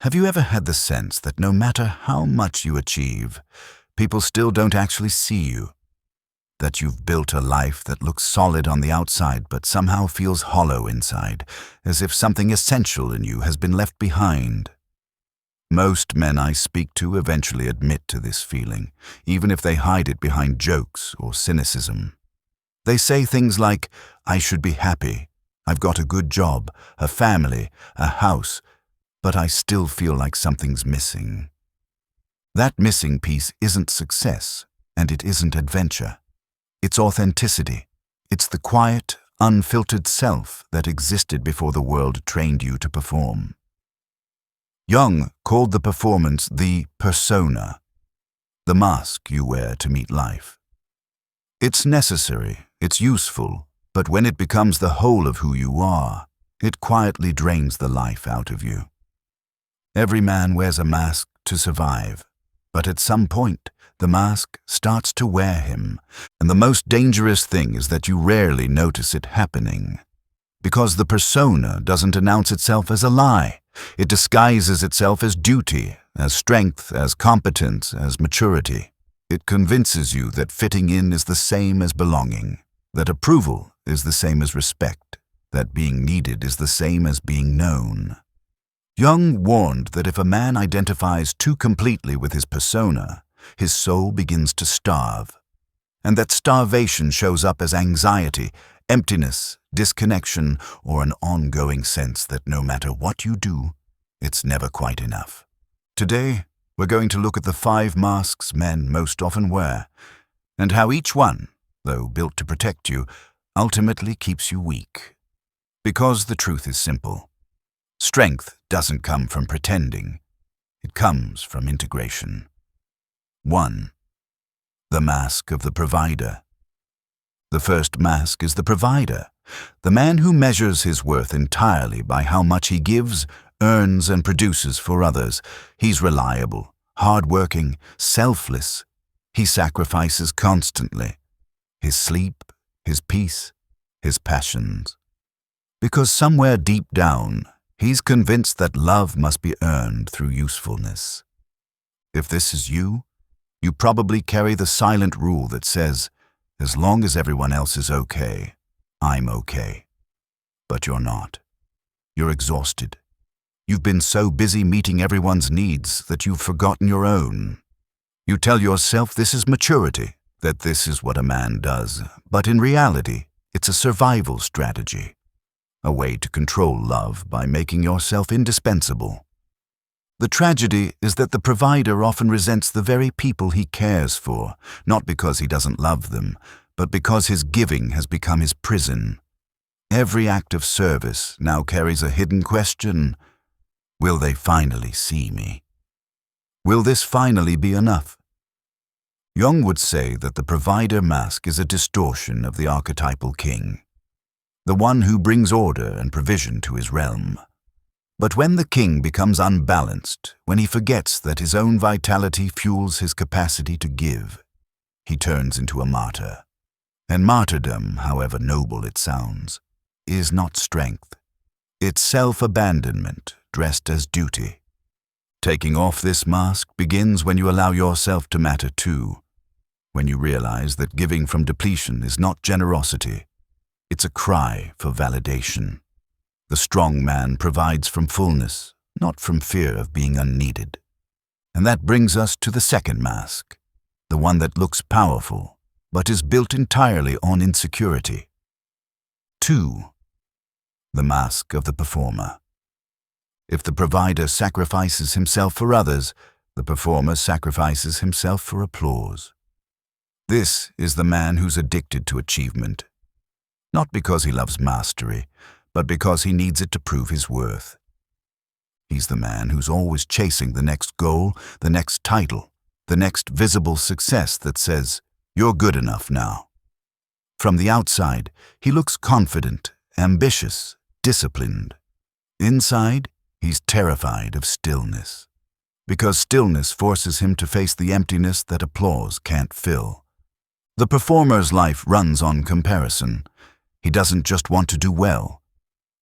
Have you ever had the sense that no matter how much you achieve, people still don't actually see you? That you've built a life that looks solid on the outside but somehow feels hollow inside, as if something essential in you has been left behind? Most men I speak to eventually admit to this feeling, even if they hide it behind jokes or cynicism. They say things like, "I should be happy. I've got a good job, a family, a house, but I still feel like something's missing." That missing piece isn't success, and it isn't adventure. It's authenticity. It's the quiet, unfiltered self that existed before the world trained you to perform. Jung called the performance the persona, the mask you wear to meet life. It's necessary, it's useful, but when it becomes the whole of who you are, it quietly drains the life out of you. Every man wears a mask to survive, but at some point, the mask starts to wear him, and the most dangerous thing is that you rarely notice it happening. Because the persona doesn't announce itself as a lie. It disguises itself as duty, as strength, as competence, as maturity. It convinces you that fitting in is the same as belonging, that approval is the same as respect, that being needed is the same as being known. Jung warned that if a man identifies too completely with his persona, his soul begins to starve, and that starvation shows up as anxiety, emptiness, disconnection, or an ongoing sense that no matter what you do, it's never quite enough. Today, we're going to look at the 5 masks men most often wear, and how each one, though built to protect you, ultimately keeps you weak. Because the truth is simple. Strength doesn't come from pretending. It comes from integration. 1. The mask of the provider. The first mask is the provider, the man who measures his worth entirely by how much he gives, earns, and produces for others. He's reliable, hardworking, selfless. He sacrifices constantly. His sleep, his peace, his passions. Because somewhere deep down, he's convinced that love must be earned through usefulness. If this is you, you probably carry the silent rule that says, as long as everyone else is okay, I'm okay. But you're not. You're exhausted. You've been so busy meeting everyone's needs that you've forgotten your own. You tell yourself this is maturity, that this is what a man does, but in reality, it's a survival strategy, a way to control love by making yourself indispensable. The tragedy is that the provider often resents the very people he cares for, not because he doesn't love them, but because his giving has become his prison. Every act of service now carries a hidden question. Will they finally see me? Will this finally be enough? Jung would say that the provider mask is a distortion of the archetypal king, the one who brings order and provision to his realm. But when the king becomes unbalanced, when he forgets that his own vitality fuels his capacity to give, he turns into a martyr. And martyrdom, however noble it sounds, is not strength. It's self-abandonment dressed as duty. Taking off this mask begins when you allow yourself to matter too, when you realize that giving from depletion is not generosity, it's a cry for validation. The strong man provides from fullness, not from fear of being unneeded. And that brings us to the second mask, the one that looks powerful, but is built entirely on insecurity. 2. The mask of the performer. If the provider sacrifices himself for others, the performer sacrifices himself for applause. This is the man who's addicted to achievement, not because he loves mastery, but because he needs it to prove his worth. He's the man who's always chasing the next goal, the next title, the next visible success that says, "You're good enough now." From the outside, he looks confident, ambitious, disciplined. Inside, he's terrified of stillness, because stillness forces him to face the emptiness that applause can't fill. The performer's life runs on comparison. He doesn't just want to do well.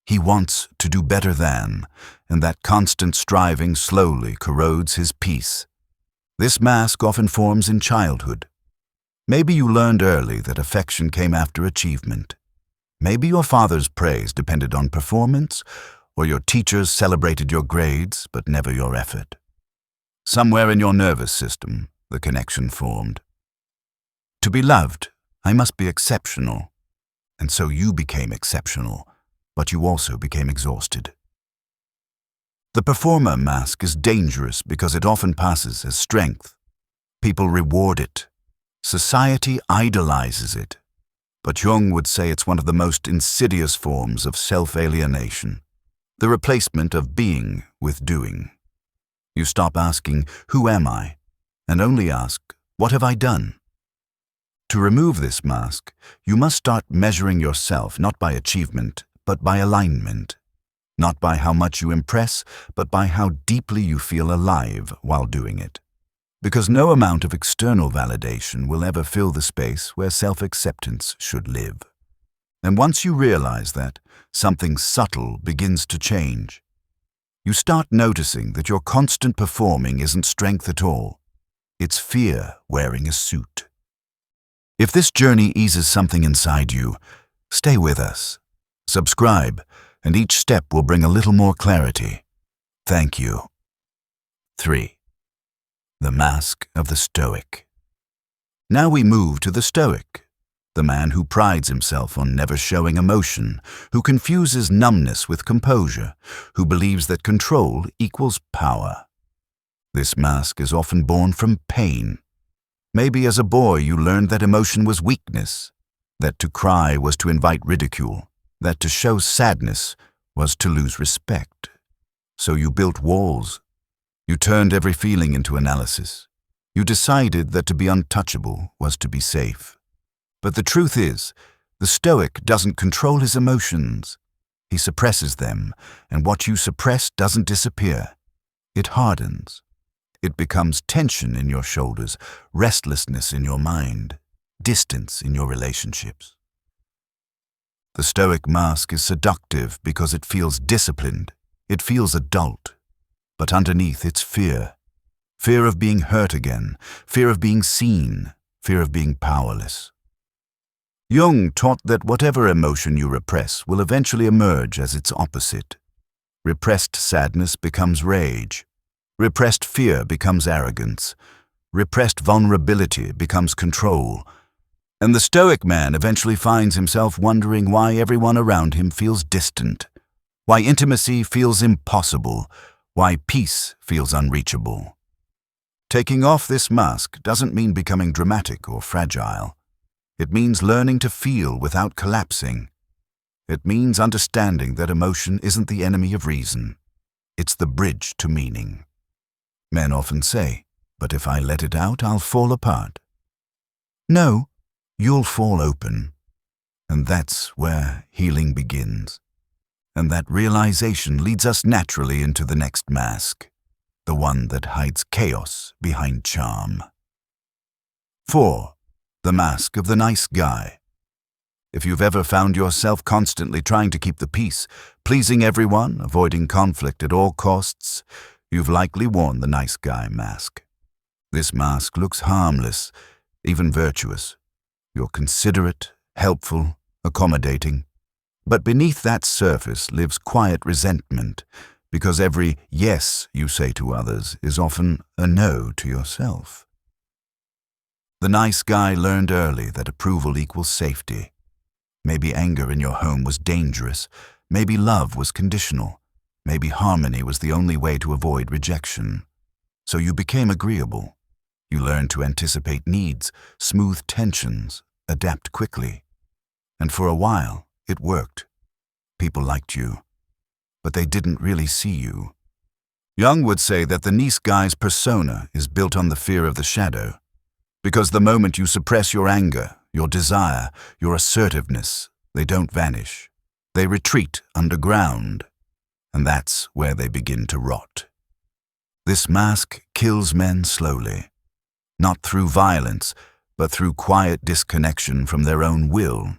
He wants to do better than, and that constant striving slowly corrodes his peace. This mask often forms in childhood. Maybe you learned early that affection came after achievement. Maybe your father's praise depended on performance, or your teachers celebrated your grades but never your effort. Somewhere in your nervous system, the connection formed. To be loved, I must be exceptional. And so you became exceptional, but you also became exhausted. The performer mask is dangerous because it often passes as strength. People reward it. Society idolizes it. But Jung would say it's one of the most insidious forms of self-alienation, the replacement of being with doing. You stop asking, "Who am I?" and only ask, "What have I done?" To remove this mask, you must start measuring yourself not by achievement, but by alignment. Not by how much you impress, but by how deeply you feel alive while doing it. Because no amount of external validation will ever fill the space where self-acceptance should live. And once you realize that, something subtle begins to change. You start noticing that your constant performing isn't strength at all. It's fear wearing a suit. If this journey eases something inside you, stay with us. Subscribe, and each step will bring a little more clarity. Thank you. 3. The Mask of the Stoic. Now we move to the Stoic, the man who prides himself on never showing emotion, who confuses numbness with composure, who believes that control equals power. This mask is often born from pain. Maybe as a boy you learned that emotion was weakness, that to cry was to invite ridicule, that to show sadness was to lose respect. So you built walls. You turned every feeling into analysis. You decided that to be untouchable was to be safe. But the truth is, the Stoic doesn't control his emotions. He suppresses them, and what you suppress doesn't disappear. It hardens. It becomes tension in your shoulders, restlessness in your mind, distance in your relationships. The Stoic mask is seductive because it feels disciplined. It feels adult. But underneath it's fear. Fear of being hurt again, fear of being seen, fear of being powerless. Jung taught that whatever emotion you repress will eventually emerge as its opposite. Repressed sadness becomes rage. Repressed fear becomes arrogance. Repressed vulnerability becomes control. And the Stoic man eventually finds himself wondering why everyone around him feels distant, why intimacy feels impossible, why peace feels unreachable. Taking off this mask doesn't mean becoming dramatic or fragile. It means learning to feel without collapsing. It means understanding that emotion isn't the enemy of reason. It's the bridge to meaning. Men often say, "But if I let it out, I'll fall apart." No, you'll fall open. And that's where healing begins. And that realization leads us naturally into the next mask, the one that hides chaos behind charm. 4. The Mask of the Nice Guy. If you've ever found yourself constantly trying to keep the peace, pleasing everyone, avoiding conflict at all costs, you've likely worn the nice guy mask. This mask looks harmless, even virtuous. You're considerate, helpful, accommodating. But beneath that surface lives quiet resentment, because every yes you say to others is often a no to yourself. The nice guy learned early that approval equals safety. Maybe anger in your home was dangerous. Maybe love was conditional. Maybe harmony was the only way to avoid rejection. So you became agreeable. You learned to anticipate needs, smooth tensions, adapt quickly. And for a while, it worked. People liked you, but they didn't really see you. Jung would say that the nice guy's persona is built on the fear of the shadow, because the moment you suppress your anger, your desire, your assertiveness, they don't vanish. They retreat underground, and that's where they begin to rot. This mask kills men slowly, not through violence, but through quiet disconnection from their own will.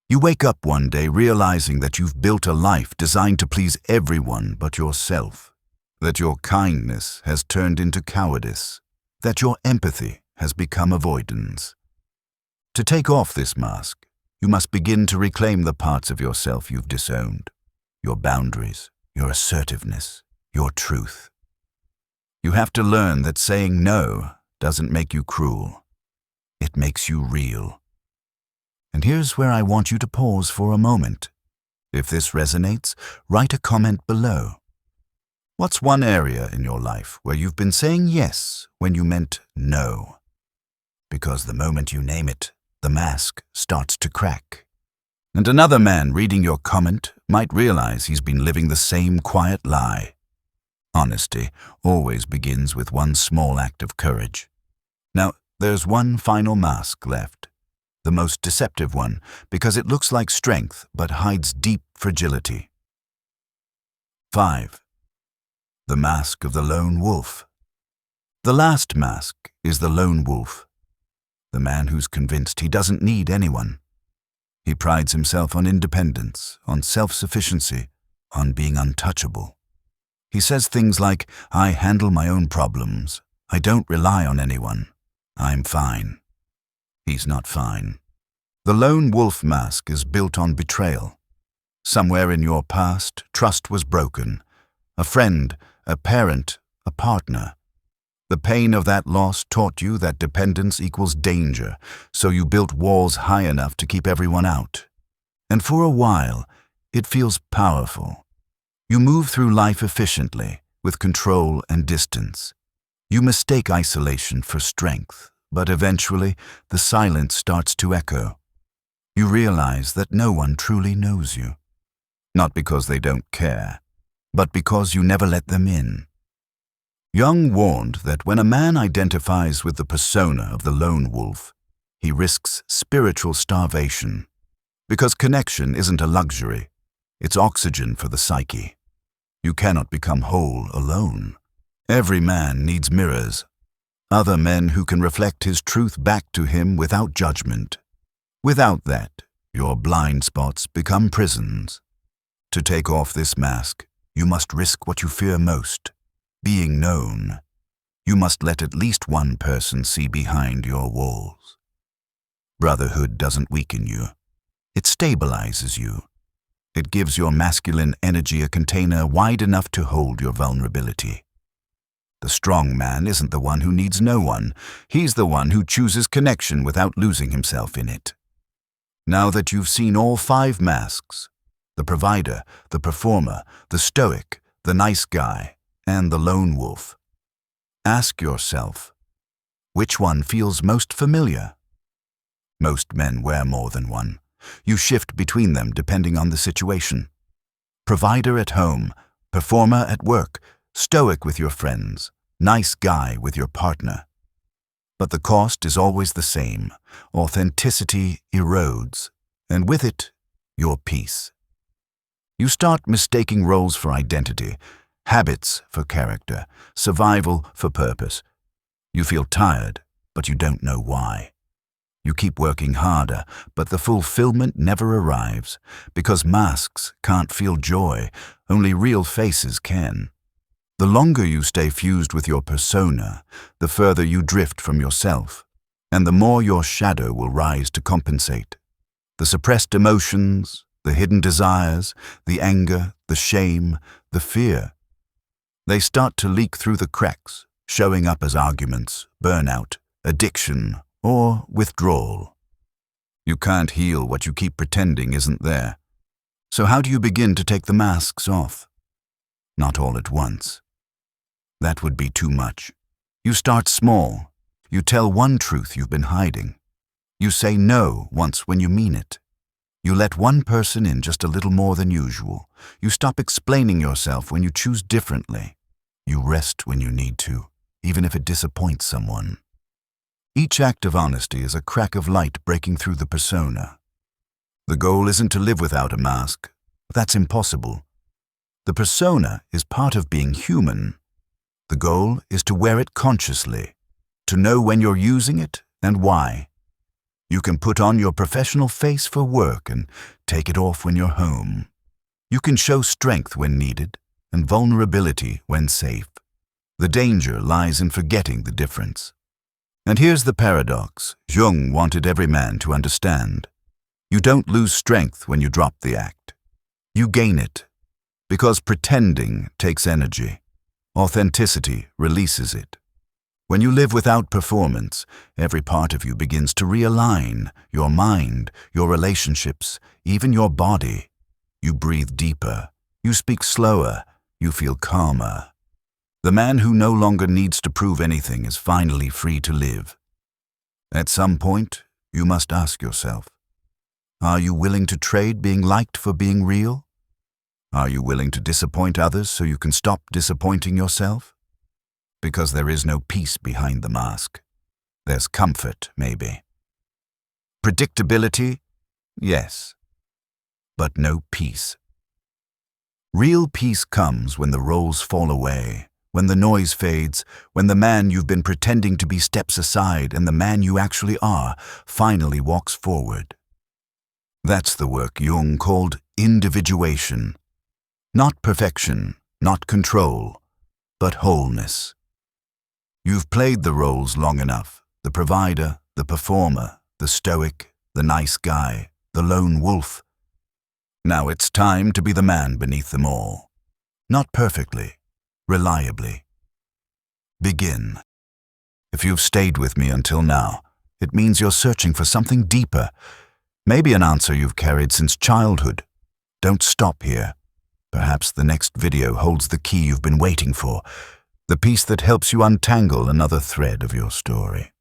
You wake up one day realizing that you've built a life designed to please everyone but yourself, that your kindness has turned into cowardice, that your empathy has become avoidance. To take off this mask, you must begin to reclaim the parts of yourself you've disowned, your boundaries, your assertiveness, your truth. You have to learn that saying no doesn't make you cruel. It makes you real. And here's where I want you to pause for a moment. If this resonates, write a comment below. What's one area in your life where you've been saying yes when you meant no? Because the moment you name it, the mask starts to crack. And another man reading your comment might realize he's been living the same quiet lie. Honesty always begins with one small act of courage. Now, there's one final mask left. The most deceptive one, because it looks like strength but hides deep fragility. 5. The mask of the lone wolf. The last mask is the lone wolf, the man who's convinced he doesn't need anyone. He prides himself on independence, on self-sufficiency, on being untouchable. He says things like, "I handle my own problems. I don't rely on anyone. I'm fine." He's not fine. The lone wolf mask is built on betrayal. Somewhere in your past, trust was broken. A friend, a parent, a partner. The pain of that loss taught you that dependence equals danger, so you built walls high enough to keep everyone out. And for a while, it feels powerful. You move through life efficiently, with control and distance. You mistake isolation for strength, but eventually, the silence starts to echo. You realize that no one truly knows you. Not because they don't care, but because you never let them in. Jung warned that when a man identifies with the persona of the lone wolf, he risks spiritual starvation. Because connection isn't a luxury, it's oxygen for the psyche. You cannot become whole alone. Every man needs mirrors, other men who can reflect his truth back to him without judgment. Without that, your blind spots become prisons. To take off this mask, you must risk what you fear most, being known. You must let at least one person see behind your walls. Brotherhood doesn't weaken you. It stabilizes you. It gives your masculine energy a container wide enough to hold your vulnerability. The strong man isn't the one who needs no one. He's the one who chooses connection without losing himself in it. Now that you've seen all 5 masks, the provider, the performer, the stoic, the nice guy, and the lone wolf, ask yourself, which one feels most familiar? Most men wear more than one. You shift between them depending on the situation. Provider at home, performer at work, stoic with your friends, nice guy with your partner. But the cost is always the same. Authenticity erodes, and with it, your peace. You start mistaking roles for identity, habits for character, survival for purpose. You feel tired, but you don't know why. You keep working harder, but the fulfillment never arrives, because masks can't feel joy, only real faces can. The longer you stay fused with your persona, the further you drift from yourself, and the more your shadow will rise to compensate. The suppressed emotions, the hidden desires, the anger, the shame, the fear, they start to leak through the cracks, showing up as arguments, burnout, addiction, or withdrawal. You can't heal what you keep pretending isn't there. So how do you begin to take the masks off? Not all at once. That would be too much. You start small. You tell one truth you've been hiding. You say no once when you mean it. You let one person in just a little more than usual. You stop explaining yourself when you choose differently. You rest when you need to, even if it disappoints someone. Each act of honesty is a crack of light breaking through the persona. The goal isn't to live without a mask. That's impossible. The persona is part of being human. The goal is to wear it consciously, to know when you're using it and why. You can put on your professional face for work and take it off when you're home. You can show strength when needed and vulnerability when safe. The danger lies in forgetting the difference. And here's the paradox Jung wanted every man to understand. You don't lose strength when you drop the act. You gain it, because pretending takes energy. Authenticity releases it. When you live without performance, every part of you begins to realign, your mind, your relationships, even your body. You breathe deeper, you speak slower, you feel calmer. The man who no longer needs to prove anything is finally free to live. At some point, you must ask yourself, are you willing to trade being liked for being real? Are you willing to disappoint others so you can stop disappointing yourself? Because there is no peace behind the mask. There's comfort, maybe. Predictability? Yes. But no peace. Real peace comes when the roles fall away, when the noise fades, when the man you've been pretending to be steps aside and the man you actually are finally walks forward. That's the work Jung called individuation. Not perfection, not control, but wholeness. You've played the roles long enough, the provider, the performer, the stoic, the nice guy, the lone wolf. Now it's time to be the man beneath them all. Not perfectly, reliably. Begin. If you've stayed with me until now, it means you're searching for something deeper, maybe an answer you've carried since childhood. Don't stop here. Perhaps the next video holds the key you've been waiting for, the piece that helps you untangle another thread of your story.